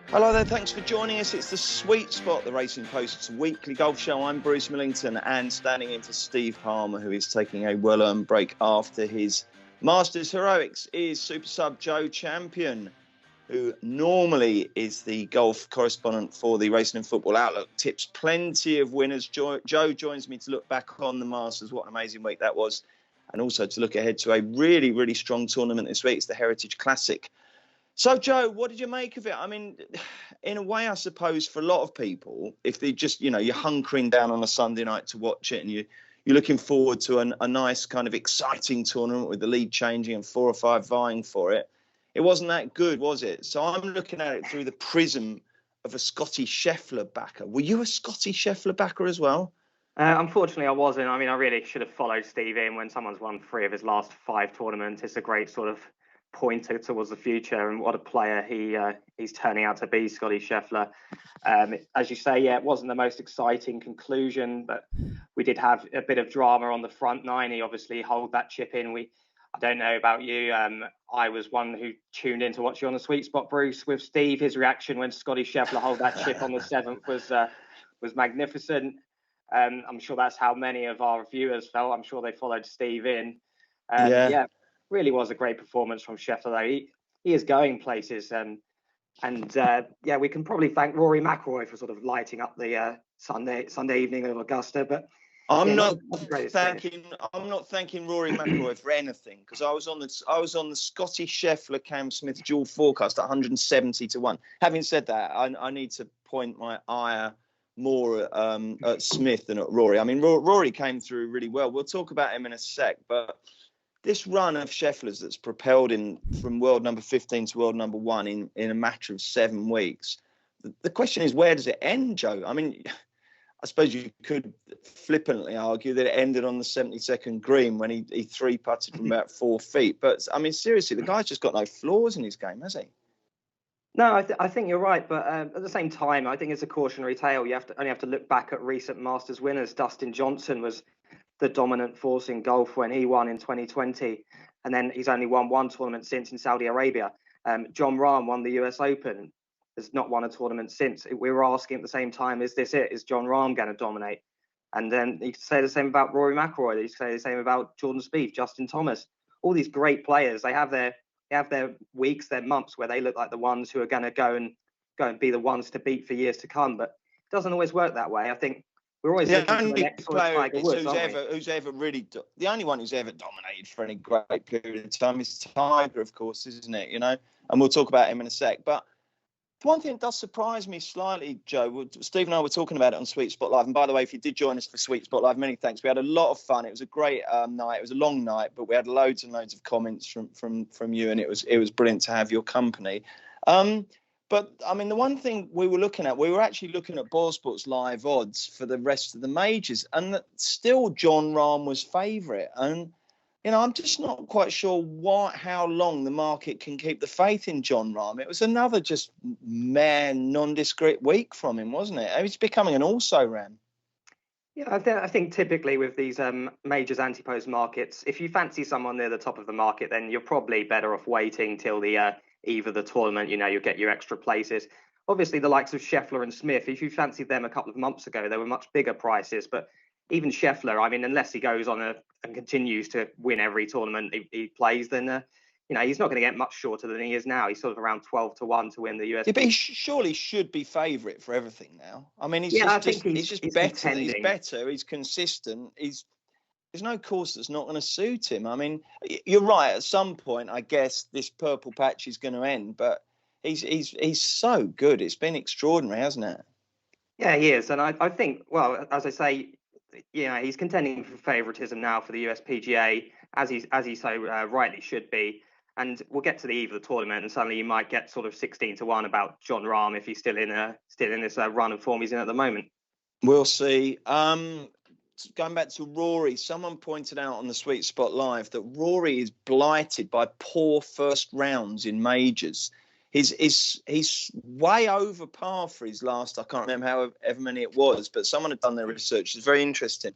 Hello there, thanks for joining us. It's The Sweet Spot, the Racing Post's weekly golf show. I'm Bruce Millington, and standing in for Steve Harbour, who is taking a well-earned break after his Masters heroics, is Super Sub Joe Champion, who normally is the golf correspondent for the Racing and Football Outlook. Tips plenty of winners. Joe joins me to look back on the Masters. What an amazing week that was. And also to look ahead to a really, really strong tournament this week. It's the Heritage Classic. So, Joe, what did you make of it? I mean, in a way, I suppose, for a lot of people, if they just, you're hunkering down on a Sunday night to watch it and you're looking forward to a nice kind of exciting tournament with the lead changing and 4 or 5 vying for it, it wasn't that good, was it? So I'm looking at it through the prism of a Scottie Scheffler backer. Were you a Scottie Scheffler backer as well? Unfortunately, I wasn't. I mean, I really should have followed Steve in when someone's won 3 of his last 5 tournaments. It's a great sort of pointer towards the future, and what a player he's turning out to be, Scottie Scheffler. As you say, yeah, it wasn't the most exciting conclusion, but we did have a bit of drama on the front 9. He obviously holed that chip in. I don't know about you. I was one who tuned in to watch you on the Sweet Spot, Bruce, with Steve. His reaction when Scottie Scheffler holed that chip on the 7th was magnificent. I'm sure that's how many of our viewers felt. I'm sure they followed Steve in. Yeah, really was a great performance from Scheffler, though. He is going places. Yeah, we can probably thank Rory McIlroy for sort of lighting up the Sunday evening of Augusta. But I'm not thanking Rory McIlroy for anything, because I was on the Scottie Scheffler Cam Smith dual forecast at 170 to 1. Having said that, I need to point my ire more at Smith than at Rory. I mean, Rory came through really well. We'll talk about him in a sec, but this run of Scheffler's that's propelled him from world number 15 to world number 1 in a matter of 7 weeks. The question is, where does it end, Joe? I mean, I suppose you could flippantly argue that it ended on the 72nd green when he 3-putted from about 4 feet. But, I mean, seriously, the guy's just got no flaws in his game, has he? No, I think you're right. But at the same time, I think it's a cautionary tale. You only have to look back at recent Masters winners. Dustin Johnson was the dominant force in golf when he won in 2020. And then he's only won 1 tournament since in Saudi Arabia. Jon Rahm won the US Open. Has not won a tournament since. We were asking at the same time, is this it? Is Jon Rahm going to dominate? And then you could say the same about Rory McIlroy. You could say the same about Jordan Spieth, Justin Thomas. All these great players, they have their weeks, their months where they look like the ones who are going to go and be the ones to beat for years to come. But it doesn't always work that way. I think we're always the looking only for the next player who's ever really the only one who's ever dominated for any great period of time is Tiger, of course, isn't it? And we'll talk about him in a sec. But one thing that does surprise me slightly, Joe, Steve and I were talking about it on Sweet Spot Live. And by the way, if you did join us for Sweet Spot Live, many thanks. We had a lot of fun. It was a great night. It was a long night, but we had loads and loads of comments from you, and it was brilliant to have your company. But, I mean, the one thing we were actually looking at BoyleSports live odds for the rest of the majors, and still Jon Rahm was favourite. And, I'm just not quite sure how long the market can keep the faith in Jon Rahm. It was another just nondescript week from him, wasn't it? He's becoming an also-ran. Yeah, I think typically with these majors anti-post markets, if you fancy someone near the top of the market, then you're probably better off waiting till the eve of the tournament. You'll get your extra places. Obviously, the likes of Scheffler and Smith, if you fancied them a couple of months ago, they were much bigger prices. But even Scheffler, I mean, unless he goes on and continues to win every tournament he plays, then he's not going to get much shorter than he is now. He's sort of around 12 to 1 to win the US. Yeah, but he surely should be favourite for everything now. I mean, he's just better. He's better. He's consistent. There's no course that's not going to suit him. I mean, you're right. At some point, I guess this purple patch is going to end. But he's so good. It's been extraordinary, hasn't it? Yeah, he is. And I think, well, as I say, he's contending for favouritism now for the USPGA, as he so rightly should be. And we'll get to the eve of the tournament, and suddenly you might get sort of 16 to 1 about Jon Rahm if he's still in this run of form he's in at the moment. We'll see. Going back to Rory, someone pointed out on the Sweet Spot Live that Rory is blighted by poor first rounds in majors. He's way over par for his last, I can't remember however many it was, but someone had done their research. It's very interesting.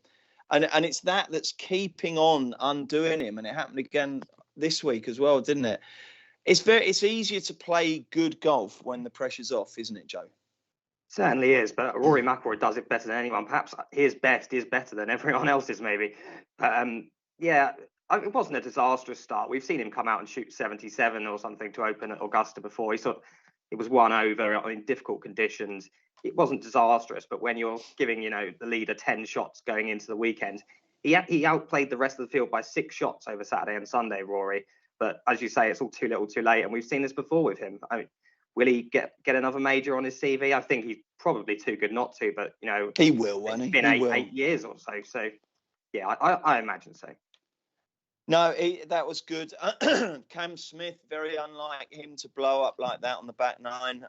And it's that's keeping on undoing him. And it happened again this week as well, didn't it? It's easier to play good golf when the pressure's off, isn't it, Joe? Certainly is, but Rory McIlroy does it better than anyone. Perhaps his best is better than everyone else's, maybe. But yeah, it wasn't a disastrous start. We've seen him come out and shoot 77 or something to open at Augusta before. It was 1 over in difficult conditions. It wasn't disastrous, but when you're giving, the leader 10 shots going into the weekend, he outplayed the rest of the field by 6 shots over Saturday and Sunday, Rory. But as you say, it's all too little, too late, and we've seen this before with him. I mean, will he get another major on his CV? I think he's probably too good not to, but he will, won't he? It's been eight years or so. So yeah, I imagine so. No, that was good. Cam Smith, very unlike him to blow up like that on the back nine.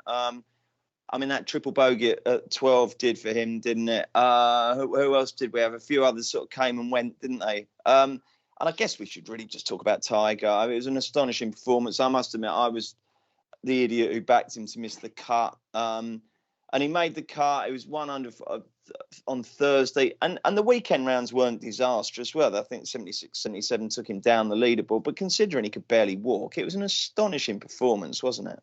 I mean, that triple bogey at 12 did for him, didn't it? Who else did we have? A few others sort of came and went, didn't they? And I guess we should really just talk about Tiger. I mean, it was an astonishing performance. I must admit, I was the idiot who backed him to miss the cut. And he made the cut. It was 1 under on Thursday. And the weekend rounds weren't disastrous. Well, I think 76, 77 took him down the leaderboard. But considering he could barely walk, it was an astonishing performance, wasn't it?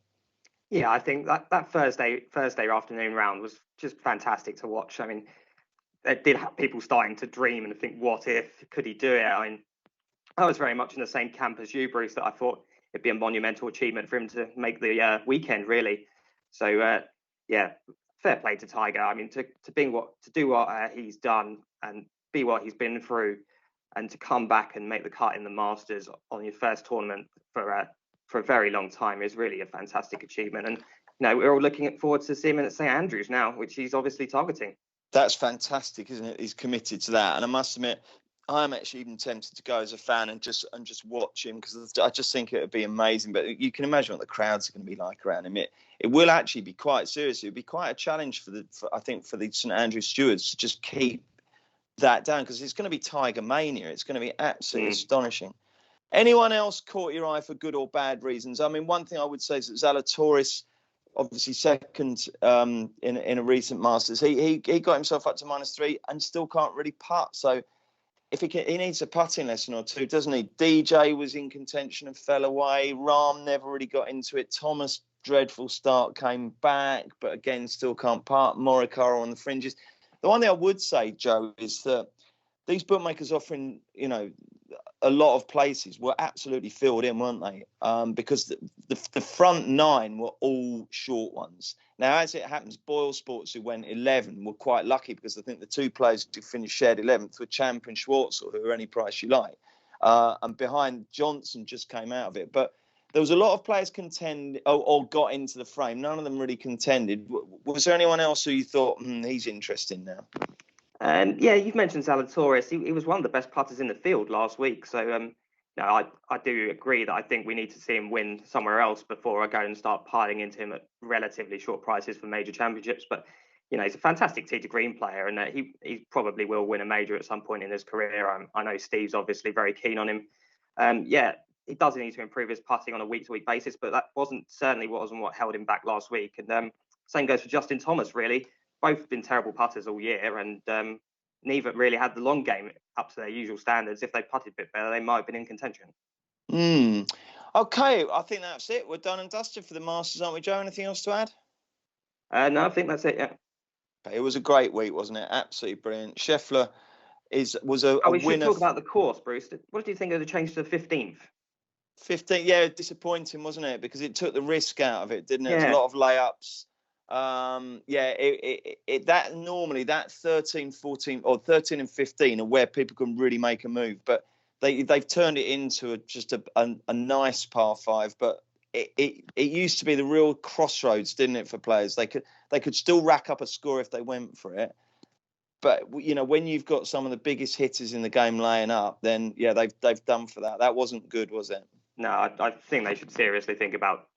Yeah, I think that Thursday afternoon round was just fantastic to watch. I mean, it did have people starting to dream and think, what if? Could he do it? I mean, I was very much in the same camp as you, Bruce, that I thought it'd be a monumental achievement for him to make the weekend, really. So, yeah, fair play to Tiger. I mean, to do what he's done and be what he's been through, and to come back and make the cut in the Masters on your first tournament for a very long time is really a fantastic achievement. And we're all looking forward to seeing him at St Andrews now, which he's obviously targeting. That's fantastic, isn't it? He's committed to that, and I must admit, I'm actually even tempted to go as a fan and just watch him, because I just think it would be amazing. But you can imagine what the crowds are going to be like around him. It will actually be quite serious. It would be quite a challenge for the St Andrews stewards to just keep that down, because it's going to be Tiger mania. It's going to be absolutely astonishing. Anyone else caught your eye for good or bad reasons? I mean, one thing I would say is that Zalatoris, obviously second in a recent Masters, he got himself up to -3 and still can't really putt. So if he needs a putting lesson or two, doesn't he? DJ was in contention and fell away. Rahm never really got into it. Thomas, dreadful start, came back, but again, still can't putt. Morikawa on the fringes. The one thing I would say, Joe, is that these bookmakers offering, a lot of places were absolutely filled in, weren't they? Because the front 9 were all short ones. Now, as it happens, Boyle Sports, who went 11, were quite lucky, because I think the 2 players who finished shared 11th were Champ and Schwartzel, who are any price you like. And behind, Johnson just came out of it. But there was a lot of players contend or got into the frame. None of them really contended. Was there anyone else who you thought, he's interesting now? Yeah, you've mentioned Zalatoris. He was one of the best putters in the field last week. So, I do agree that I think we need to see him win somewhere else before I go and start piling into him at relatively short prices for major championships. But, he's a fantastic tee to green player, and he probably will win a major at some point in his career. I know Steve's obviously very keen on him. Yeah, he does need to improve his putting on a week-to-week basis, but that certainly wasn't what held him back last week. And same goes for Justin Thomas, really. Both been terrible putters all year, and neither really had the long game up to their usual standards. If they putted a bit better, they might have been in contention. Okay, I think that's it. We're done and dusted for the Masters, aren't we, Joe? Anything else to add? No, I think that's it, yeah. Okay, it was a great week, wasn't it? Absolutely brilliant. Scheffler was a we winner. Should talk about the course, Bruce. What did you think of the change to the 15th? 15th, yeah, disappointing, wasn't it? Because it took the risk out of it, didn't it? Yeah. It was a lot of layups. That normally that 13, 14 or 13 and 15 are where people can really make a move, but they've turned it into just a nice par 5. But it used to be the real crossroads, didn't it, for players? They could still rack up a score if they went for it. But when you've got some of the biggest hitters in the game laying up, then yeah, they've done for that. That wasn't good, was it? No, I think they should seriously think about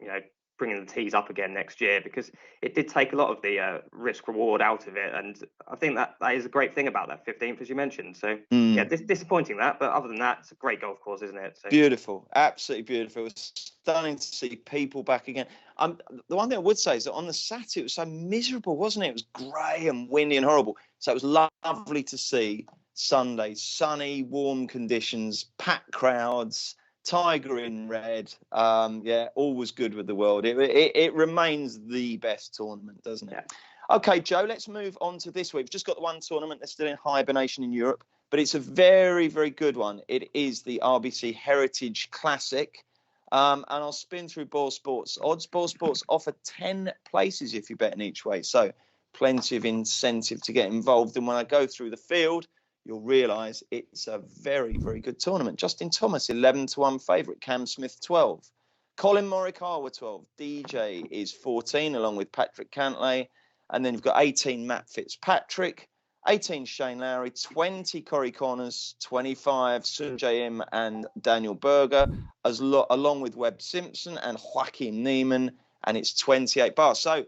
bringing the tees up again next year, because it did take a lot of the risk reward out of it, and I think that is a great thing about that 15th, as you mentioned. So yeah, disappointing that, but other than that, it's a great golf course, isn't it? So. Beautiful, absolutely beautiful. It was stunning to see people back again. The one thing I would say is that on the Saturday it was so miserable, wasn't it? It was grey and windy and horrible. So it was lovely to see Sunday, sunny, warm conditions, packed crowds, Tiger in red. Yeah, always good with the world. It remains the best tournament, doesn't it? Yeah. Okay, Joe, let's move on to this week. We've just got the one tournament that's still in hibernation in Europe, but it's a very, very good one. It is the RBC Heritage Classic. And I'll spin through Ball Sports odds. Ball Sports offer 10 places if you bet in each way. So plenty of incentive to get involved. And when I go through the field, you'll realise it's a very, very good tournament. Justin Thomas, 11-1 favourite. Cam Smith, 12. Colin Morikawa, 12. DJ is 14, along with Patrick Cantlay. And then you've got 18, Matt Fitzpatrick. 18, Shane Lowry. 20, Corey Connors. 25, Sun Jae Im and Daniel Berger, along with Webb Simpson and Joaquin Niemann. And it's 28 bars. So,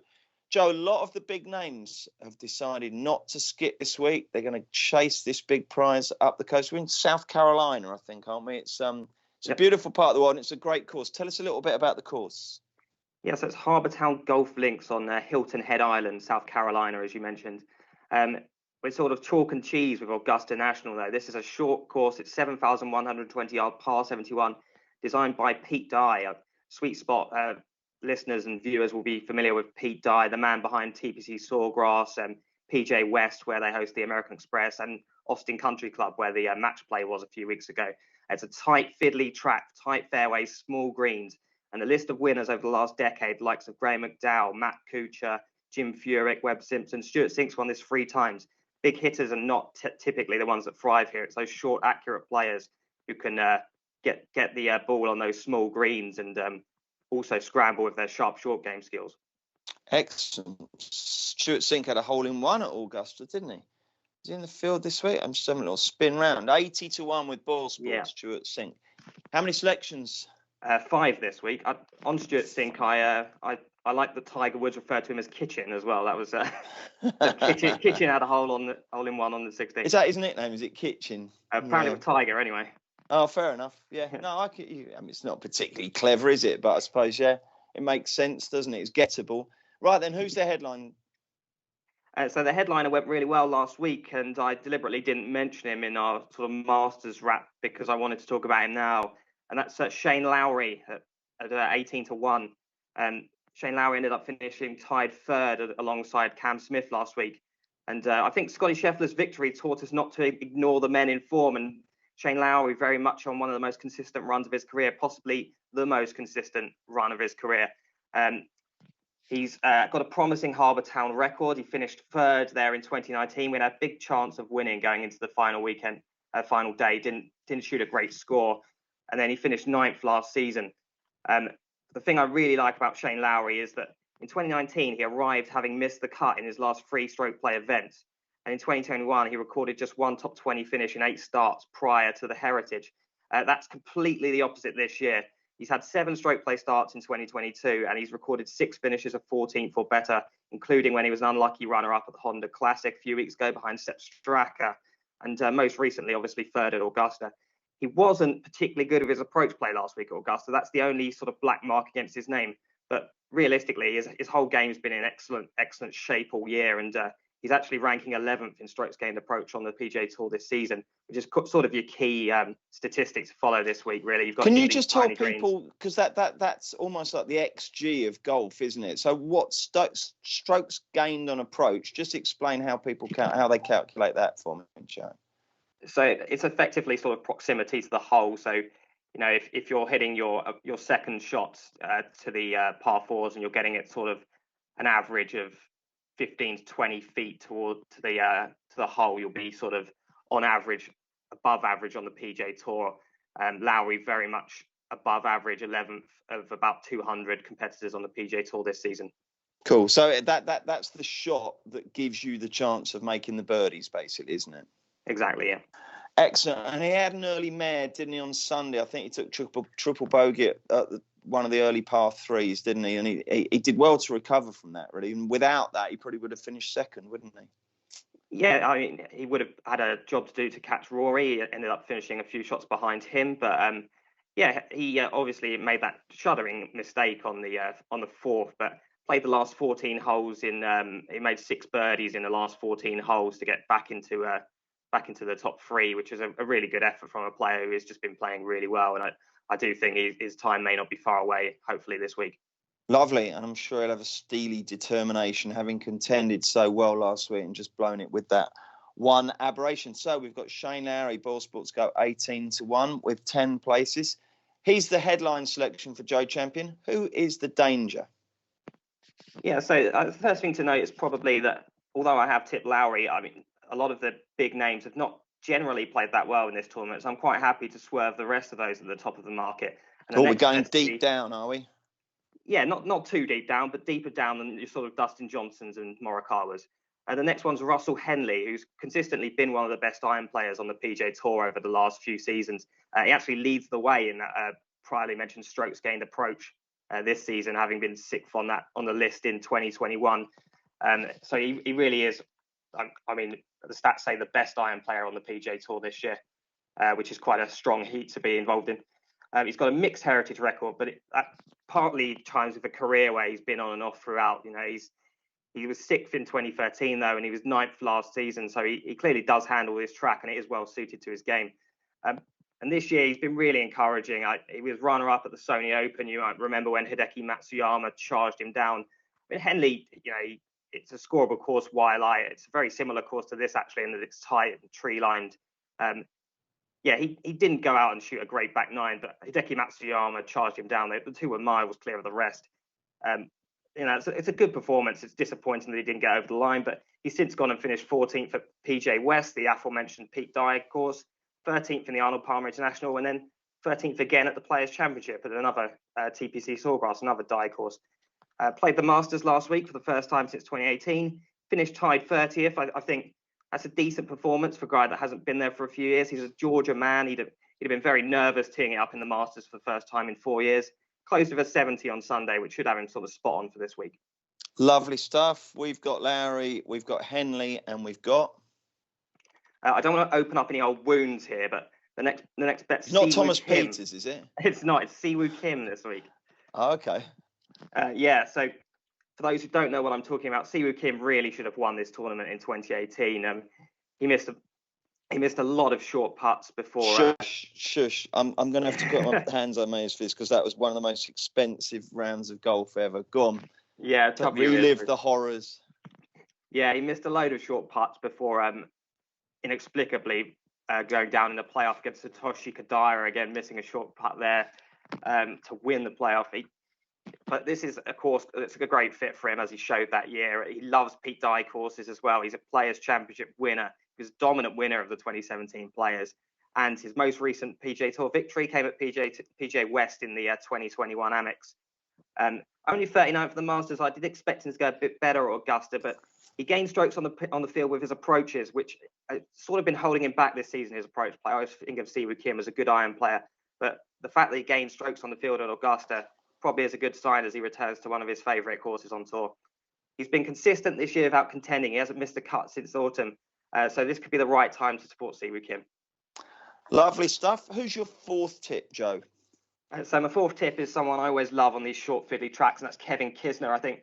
Joe, a lot of the big names have decided not to skip this week. They're going to chase this big prize up the coast. We're in South Carolina, I think, aren't we? It's a beautiful part of the world, and it's a great course. Tell us a little bit about the course. Yeah, so it's Harbour Town Golf Links on Hilton Head Island, South Carolina, as you mentioned. It's sort of chalk and cheese with Augusta National, though. This is a short course. It's 7,120 yard par 71, designed by Pete Dye, a sweet spot. Listeners and viewers will be familiar with Pete Dye, the man behind TPC Sawgrass and PJ West, where they host the American Express, and Austin Country Club, where the match play was a few weeks ago. It's a tight, fiddly track, tight fairways, small greens, and the list of winners over the last decade, the likes of Graham McDowell, Matt Kuchar, Jim Furyk, Webb Simpson, Stuart Sink's won this 3 times. Big hitters are not typically the ones that thrive here. It's those short, accurate players who can get the ball on those small greens and also scramble with their sharp short game skills. Excellent. Stuart Sink had a hole-in-one at Augusta, didn't he? Is he in the field this week? I'm just having a little spin round. 80-1 with Ball Sports, yeah. Stuart Sink. How many selections? 5 this week. On Stuart Sink, I like that Tiger Woods referred to him as Kitchen as well. That was Kitchen had a hole-in-one on the 16th. Is that his nickname? Is it Kitchen? Apparently with Tiger, anyway. Oh, fair enough. Yeah. No, I mean, it's not particularly clever, is it? But I suppose, yeah, it makes sense, doesn't it? It's gettable. Right then, who's the headline? So the headliner went really well last week, and I deliberately didn't mention him in our sort of Masters wrap because I wanted to talk about him now. And that's Shane Lowry at 18-1. Shane Lowry ended up finishing tied 3rd alongside Cam Smith last week. And I think Scottie Scheffler's victory taught us not to ignore the men in form. And Shane Lowry very much on one of the most consistent runs of his career, possibly the most consistent run of his career. He's got a promising Harbour Town record. He finished 3rd there in 2019. We had a big chance of winning going into the final day. Didn't shoot a great score. And then he finished 9th last season. The thing I really like about Shane Lowry is that in 2019, he arrived having missed the cut in his last 3 stroke play events. And in 2021, he recorded just 1 top 20 finish in 8 starts prior to the Heritage. That's completely the opposite this year. He's had 7 stroke play starts in 2022, and he's recorded 6 finishes of 14th or better, including when he was an unlucky runner-up at the Honda Classic a few weeks ago behind Sepp Straka, and most recently, obviously, 3rd at Augusta. He wasn't particularly good with his approach play last week at Augusta. That's the only sort of black mark against his name. But realistically, his whole game's been in excellent shape all year, and he's actually ranking 11th in strokes gained approach on the PGA Tour this season, which is sort of your key statistics to follow this week, really. You've got Can you just tell people, because that's almost like the XG of golf, isn't it? So what strokes gained on approach? Just explain how people how they calculate that for me, Joe. So it's effectively sort of proximity to the hole. So, you know, if you're hitting your second shot to the par 4s and you're getting it sort of an average of 15 to 20 feet to the hole, you'll be sort of on average, above average on the PGA Tour. Lowry very much above average, 11th of about 200 competitors on the PGA Tour this season. Cool. So that's the shot that gives you the chance of making the birdies, basically, isn't it? Exactly, yeah. Excellent. And he had an early mare, didn't he, on Sunday? I think he took triple bogey at one of the early par 3s, didn't he? And he did well to recover from that, really. And without that, he probably would have finished 2nd, wouldn't he? Yeah, I mean, he would have had a job to do to catch Rory. He ended up finishing a few shots behind him. But, he obviously made that shuddering mistake on the 4th, but played the last 14 holes he made 6 birdies in the last 14 holes to get back into the top 3, which is a really good effort from a player who has just been playing really well. And I do think his time may not be far away, hopefully this week. Lovely, and I'm sure he'll have a steely determination, having contended so well last week and just blown it with that one aberration. So we've got Shane Lowry, Ball Sports go 18-1 with 10 places. He's the headline selection for Joe Champion. Who is the danger? Yeah, so the first thing to note is probably that although I have tipped Lowry, I mean, a lot of the big names have not generally played that well in this tournament, so I'm quite happy to swerve the rest of those at the top of the market. And we're going deep down, are we? Yeah, not too deep down, but deeper down than your sort of Dustin Johnsons and Morikawas. The next one's Russell Henley, who's consistently been one of the best iron players on the PGA Tour over the last few seasons. He actually leads the way in that priorly mentioned strokes gained approach this season, having been sixth on the list in 2021. So he really is, I mean, the stats say the best iron player on the PGA Tour this year, which is quite a strong heat to be involved in. He's got a mixed heritage record, but that partly chimes with a career where he's been on and off throughout. You know, he was sixth in 2013 though, and he was ninth last season. So he clearly does handle this track, and it is well suited to his game. And this year he's been really encouraging. He was runner-up at the Sony Open. You might remember when Hideki Matsuyama charged him down. I mean, Henley, you know, it's a scoreable course, YLI. It's a very similar course to this actually, in that it's tight and tree-lined. Yeah, he didn't go out and shoot a great back nine, but Hideki Matsuyama charged him down. The two were miles clear of the rest. You know, it's a good performance. It's disappointing that he didn't get over the line, but he's since gone and finished 14th at PJ West, the aforementioned Pete Dye course, 13th in the Arnold Palmer International, and then 13th again at the Players' Championship at another TPC Sawgrass, another Dye course. Played the Masters last week for the first time since 2018. Finished tied 30th. I think that's a decent performance for a guy that hasn't been there for a few years. He's a Georgia man. He'd have been very nervous teeing it up in the Masters for the first time in 4 years. Closed with a 70 on Sunday, which should have him sort of spot on for this week. Lovely stuff. We've got Lowry, we've got Henley, and we've got... I don't want to open up any old wounds here, but the next bet's It's not Thomas Peters, is it? It's not. It's Siwoo Kim this week. Oh, okay. Yeah, so for those who don't know what I'm talking about, Siwoo Kim really should have won this tournament in 2018. He missed a lot of short putts before. Shush. I'm going to have to put my hands on my ears for this, because that was one of the most expensive rounds of golf ever. Go on. Yeah, relive the horrors. Yeah, he missed a load of short putts before inexplicably going down in the playoff against Satoshi Kodaira, again missing a short putt there to win the playoff. But this is a course that's a great fit for him, as he showed that year. He loves Pete Dye courses as well. He's a Players' Championship winner. He was a dominant winner of the 2017 Players. And his most recent PGA Tour victory came at PGA West in the 2021 Amex. Only 39th for the Masters. I did expect him to go a bit better at Augusta, but he gained strokes on the field with his approaches, which sort of been holding him back this season, his approach play. I always think of Siwoo Kim as a good iron player, but the fact that he gained strokes on the field at Augusta probably is a good sign as he returns to one of his favourite courses on tour. He's been consistent this year without contending. He hasn't missed a cut since autumn. So this could be the right time to support Siwoo Kim. Lovely stuff. Who's your fourth tip, Joe? So my fourth tip is someone I always love on these short fiddly tracks, and that's Kevin Kisner. I think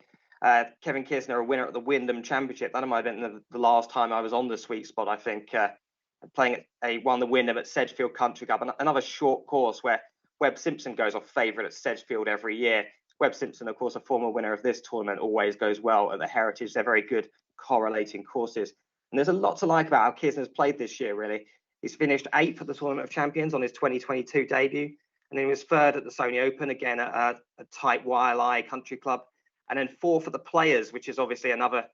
Kevin Kisner, a winner at the Wyndham Championship. That might have been the last time I was on the sweet spot, I think. Won the Wyndham at Sedgefield Country Club, another short course where Webb Simpson goes off favourite at Sedgefield every year. Webb Simpson, of course, a former winner of this tournament, always goes well at the Heritage. They're very good correlating courses. And there's a lot to like about how Kisner's played this year, really. He's finished 8th at the Tournament of Champions on his 2022 debut. And then he was 3rd at the Sony Open, again at a tight YLI country club. And then 4th at the Players, which is obviously another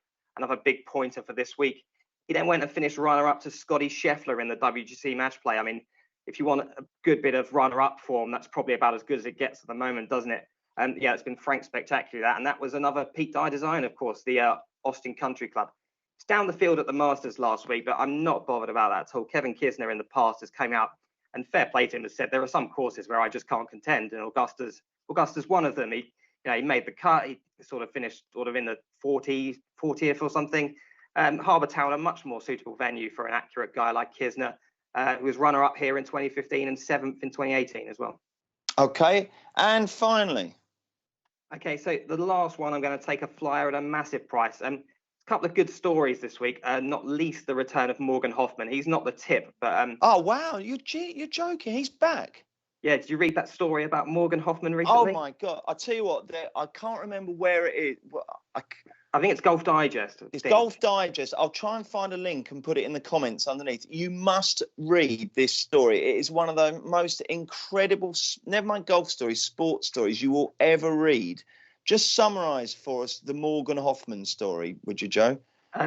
big pointer for this week. He then went and finished runner-up to Scottie Scheffler in the WGC match play. I mean, if you want a good bit of runner-up form, that's probably about as good as it gets at the moment, doesn't it? And yeah, it's been frank spectacular, that. And that was another Pete Dye design, of course, the Austin Country Club. It's down the field at the Masters last week, but I'm not bothered about that at all. Kevin Kisner in the past has come out, and fair play to him, has said there are some courses where I just can't contend, and Augusta's one of them. He made the cut. He sort of finished in the 40th or something. Harbour Town, a much more suitable venue for an accurate guy like Kisner, who was runner-up here in 2015 and 7th in 2018 as well. Okay, and finally. Okay, so the last one, I'm going to take a flyer at a massive price. A couple of good stories this week, not least the return of Morgan Hoffman. He's not the tip, but... Oh, wow, you're joking. He's back. Yeah, did you read that story about Morgan Hoffman recently? Oh my God! I tell you what, I can't remember where it is. I think it's Golf Digest. It's Golf Digest. I'll try and find a link and put it in the comments underneath. You must read this story. It is one of the most incredible, never mind golf stories, sports stories you will ever read. Just summarise for us the Morgan Hoffman story, would you, Joe?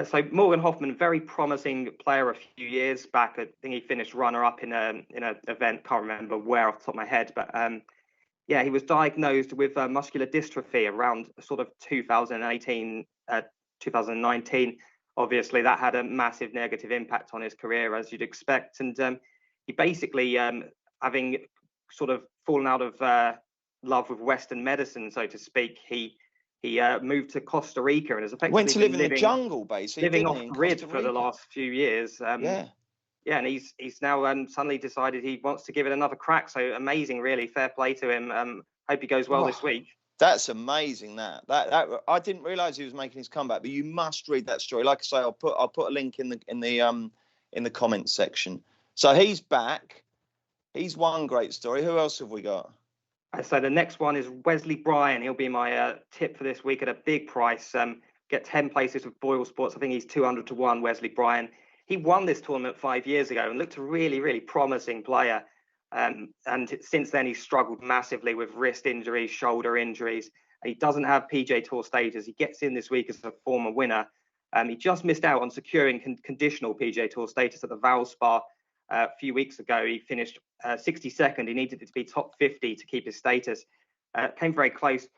So Morgan Hoffman, very promising player a few years back. I think he finished runner-up in an event. Can't remember where off the top of my head, but yeah, he was diagnosed with muscular dystrophy around sort of 2018, 2019. Obviously, that had a massive negative impact on his career, as you'd expect. And he basically, having sort of fallen out of love with Western medicine, so to speak, he moved to Costa Rica and has effectively went to live in the jungle, basically, living off grid for the last few years. Yeah, and he's now suddenly decided he wants to give it another crack. So amazing, really. Fair play to him. Hope he goes well this week. That's amazing. That I didn't realise he was making his comeback, but you must read that story. Like I say, I'll put a link in the comments section. So he's back. He's one great story. Who else have we got? So the next one is Wesley Brian. He'll be my tip for this week at a big price. Get 10 places with Boyle Sports. I think he's 200 to 1. Wesley Brian. He won this tournament 5 years ago and looked a really, really promising player. And since then, he's struggled massively with wrist injuries, shoulder injuries. He doesn't have PGA Tour status. He gets in this week as a former winner. He just missed out on securing conditional PGA Tour status at the Valspar a few weeks ago. He finished 62nd. He needed it to be top 50 to keep his status. Came very close.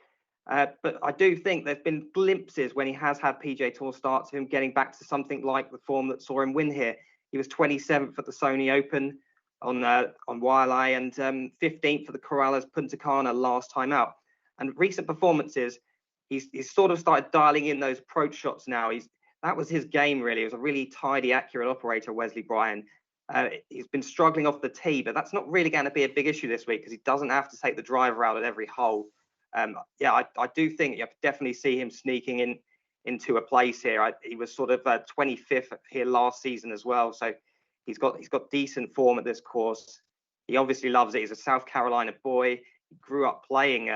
But I do think there's been glimpses when he has had PGA Tour starts of him getting back to something like the form that saw him win here. He was 27th at the Sony Open on Wailea and 15th for the Corrales Punta Cana last time out. And recent performances, he's sort of started dialing in those approach shots now. That was his game, really. He was a really tidy, accurate operator, Wesley Brian. He's been struggling off the tee, but that's not really going to be a big issue this week because he doesn't have to take the driver out at every hole. I do think you definitely see him sneaking into a place here. He was sort of 25th here last season as well, so he's got decent form at this course. He obviously loves it. He's a South Carolina boy. He grew up playing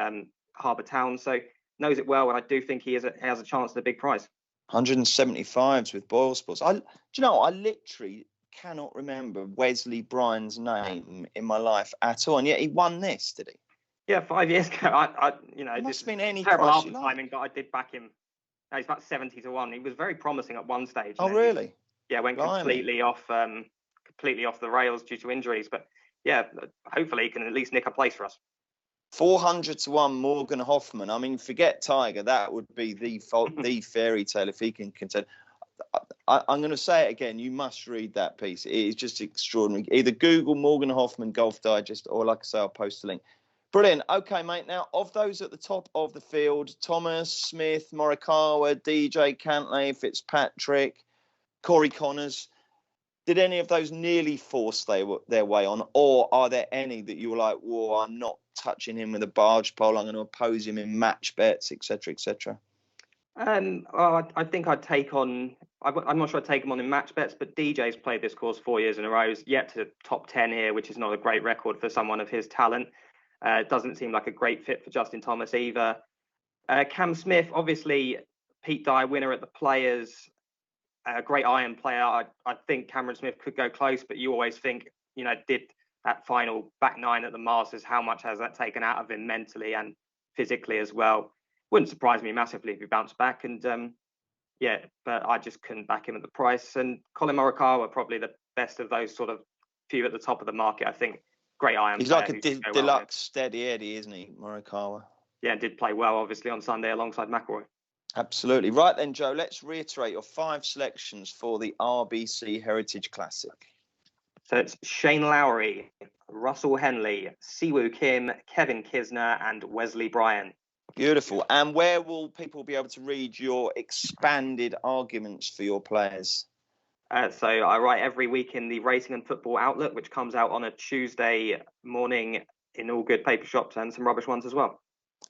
Harbour Town, so knows it well. And I do think he has a chance at a big prize. 175s with Boyle Sports. I literally cannot remember Wesley Brian's name in my life at all, and yet he won this, did he? Yeah, 5 years ago. It must have been any terrible after timing, but I did back him. No, he's about 70 to 1. He was very promising at one stage. Oh, really? Yeah, went completely off the rails due to injuries. But yeah, hopefully he can at least nick a place for us. 400 to 1 Morgan Hoffman. I mean, forget Tiger. That would be the fairy tale if he can contend. I'm going to say it again. You must read that piece. It is just extraordinary. Either Google Morgan Hoffman Golf Digest or, like I say, I'll post a link. Brilliant. Okay, mate. Now, of those at the top of the field, Thomas, Smith, Morikawa, DJ, Cantlay, Fitzpatrick, Corey Connors, did any of those nearly force their way on? Or are there any that you were like, whoa, I'm not touching him with a barge pole, I'm going to oppose him in match bets, etc., etc.? I think I'd take on, I'm not sure I'd take him on in match bets, but DJ's played this course 4 years in a row. He's yet to top 10 here, which is not a great record for someone of his talent. Doesn't seem like a great fit for Justin Thomas either. Cam Smith, obviously Pete Dye winner at the Players, a great iron player. I think Cameron Smith could go close, but you always think, did that final back nine at the Masters, how much has that taken out of him mentally and physically as well? Wouldn't surprise me massively if he bounced back. And but I just couldn't back him at the price. And Colin Morikawa, probably the best of those sort of few at the top of the market, I think. Great iron He's player. like a deluxe steady Eddie, isn't he, Morikawa? Yeah, and did play well, obviously, on Sunday alongside McIlroy. Absolutely. Right then, Joe, let's reiterate your 5 selections for the RBC Heritage Classic. So it's Shane Lowry, Russell Henley, Siwoo Kim, Kevin Kisner, and Wesley Brian. Beautiful. And where will people be able to read your expanded arguments for your players? So I write every week in the Racing and Football Outlook, which comes out on a Tuesday morning in all good paper shops and some rubbish ones as well.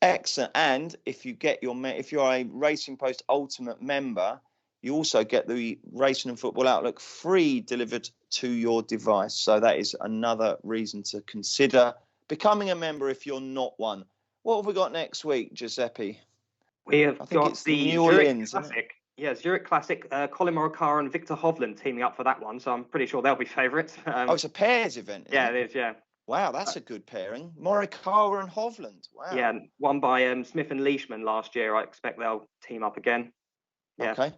Excellent. And if you're a Racing Post Ultimate member, you also get the Racing and Football Outlook free delivered to your device. So that is another reason to consider becoming a member if you're not one. What have we got next week, Giuseppe? We have got it's the New Zurich Orleans, Classic. Yeah, Zurich Classic. Colin Morikawa and Victor Hovland teaming up for that one, so I'm pretty sure they'll be favourites. It's a pairs event, yeah, it? It is, yeah. Wow, that's a good pairing. Morikawa and Hovland. Wow. Yeah, won by Smith and Leishman last year. I expect they'll team up again. Yeah. Okay.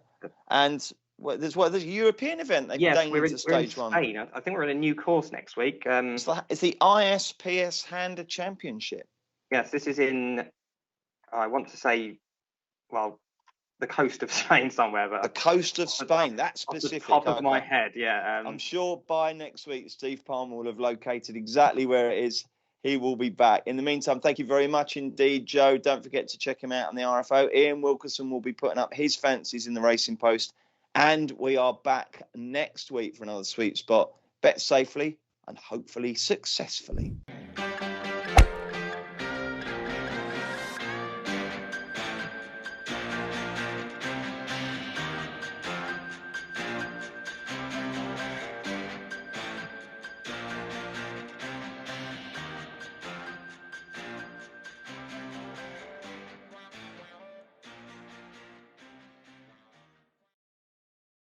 And there's a European event. We're in Spain. I think we're in a new course next week. It's the ISPS Handa Championship. Yes, this is in, I want to say, well, the coast of Spain somewhere. But the coast of Spain, that's specific. Off the top of my head, yeah. I'm sure by next week, Steve Palmer will have located exactly where it is. He will be back. In the meantime, thank you very much indeed, Joe. Don't forget to check him out on the RFO. Ian Wilkerson will be putting up his fancies in the Racing Post. And we are back next week for another sweet spot. Bet safely and hopefully successfully.